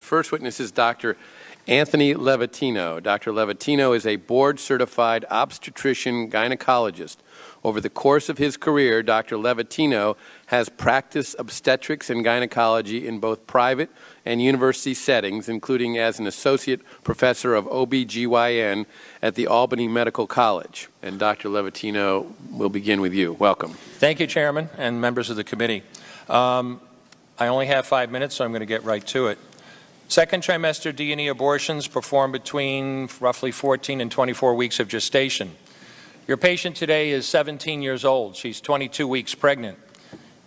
First witness is Dr. Anthony Levatino. Dr. Levatino is a board-certified obstetrician gynecologist. Over the course of his career, Dr. Levatino has practiced obstetrics and gynecology in both private and university settings, including as an associate professor of OB/GYN at the Albany Medical College. And Dr. Levatino, we'll begin with you. Welcome. Thank you, Chairman and members of the committee. I only have 5 minutes, so I'm going to get right to it. Second trimester D&E abortions performed between roughly 14 and 24 weeks of gestation. Your patient today is 17 years old. She's 22 weeks pregnant.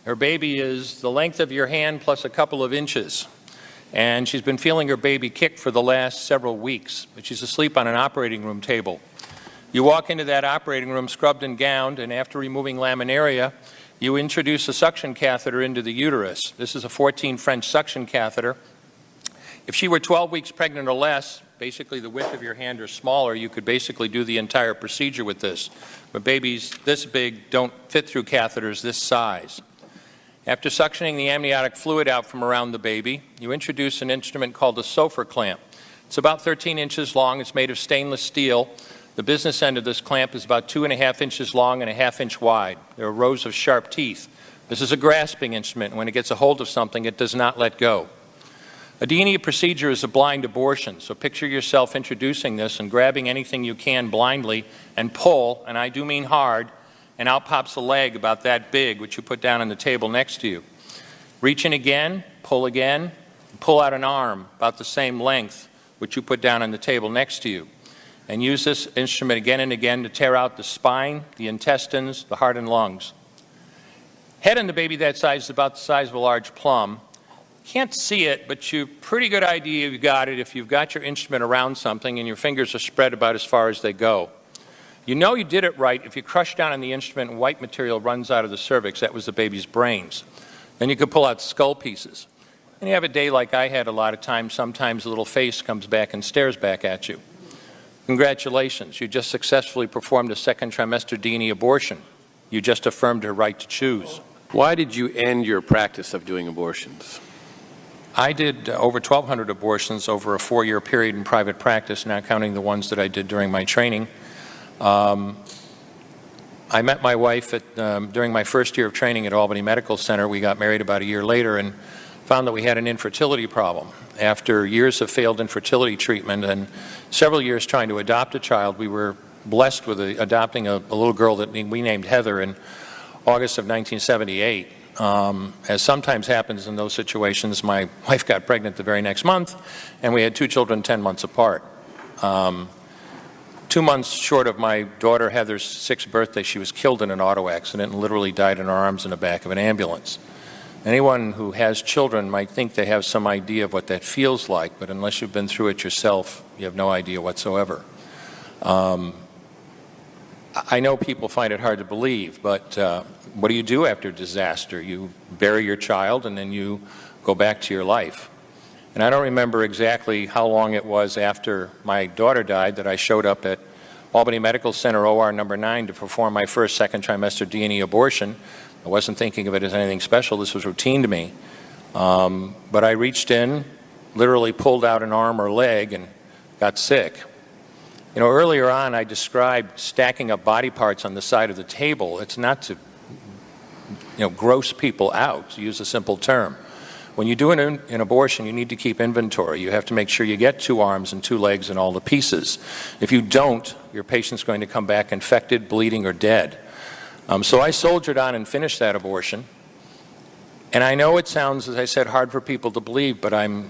Her baby is the length of your hand plus a couple of inches. And she's been feeling her baby kick for the last several weeks, but she's asleep on an operating room table. You walk into that operating room scrubbed and gowned, and after removing laminaria, you introduce a suction catheter into the uterus. This is a 14 French suction catheter. If she were 12 weeks pregnant or less, basically the width of your hand or smaller, you could basically do the entire procedure with this. But babies this big don't fit through catheters this size. After suctioning the amniotic fluid out from around the baby, you introduce an instrument called a Sofer clamp. It's about 13 inches long. It's made of stainless steel. The business end of this clamp is about 2.5 inches long and a half-inch wide. There are rows of sharp teeth. This is a grasping instrument. When it gets a hold of something, it does not let go. A D&E procedure is a blind abortion, so picture yourself introducing this and grabbing anything you can blindly and pull, and I do mean hard, and out pops a leg about that big, which you put down on the table next to you. Reach in again, pull out an arm about the same length, which you put down on the table next to you, and use this instrument again and again to tear out the spine, the intestines, the heart and lungs. Head on the baby that size is about the size of a large plum. Can't see it, but you pretty good idea you've got it if you've got your instrument around something and your fingers are spread about as far as they go. You know you did it right if you crush down on the instrument and white material runs out of the cervix. That was the baby's brains. Then you could pull out skull pieces. And you have a day like I had a lot of times, sometimes a little face comes back and stares back at you. Congratulations, you just successfully performed a second trimester D&E abortion. You just affirmed her right to choose. Why did you end your practice of doing abortions? I did over 1,200 abortions over a 4-year period in private practice, not counting the ones that I did during my training. I met my wife during my first year of training at Albany Medical Center. We got married about a year later and found that we had an infertility problem. After years of failed infertility treatment and several years trying to adopt a child, we were blessed with adopting a little girl that we named Heather in August of 1978. As sometimes happens in those situations, my wife got pregnant the very next month, and we had 2 children 10 months apart. 2 months short of my daughter Heather's 6th birthday, she was killed in an auto accident and literally died in her arms in the back of an ambulance. Anyone who has children might think they have some idea of what that feels like, but unless you've been through it yourself, you have no idea whatsoever. I know people find it hard to believe, but what do you do after disaster? You bury your child and then you go back to your life. And I don't remember exactly how long it was after my daughter died that I showed up at Albany Medical Center OR number 9 to perform my first second trimester D&E abortion. I wasn't thinking of it as anything special. This was routine to me. But I reached in, literally pulled out an arm or leg and got sick. You know, earlier on I described stacking up body parts on the side of the table. It's not to, gross people out, to use a simple term. When you do an abortion, you need to keep inventory. You have to make sure you get 2 arms and 2 legs and all the pieces. If you don't, your patient's going to come back infected, bleeding, or dead. So I soldiered on and finished that abortion. And I know it sounds, as I said, hard for people to believe, but I'm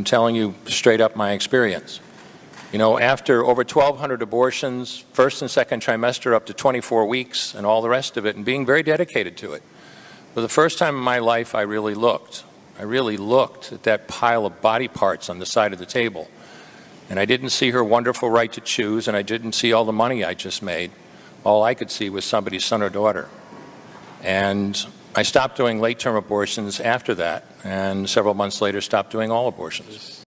telling you straight up my experience. You know, after over 1,200 abortions, first and second trimester up to 24 weeks and all the rest of it, and being very dedicated to it, for the first time in my life I really looked. I really looked at that pile of body parts on the side of the table. And I didn't see her wonderful right to choose, and I didn't see all the money I just made. All I could see was somebody's son or daughter. And I stopped doing late-term abortions after that, and several months later stopped doing all abortions.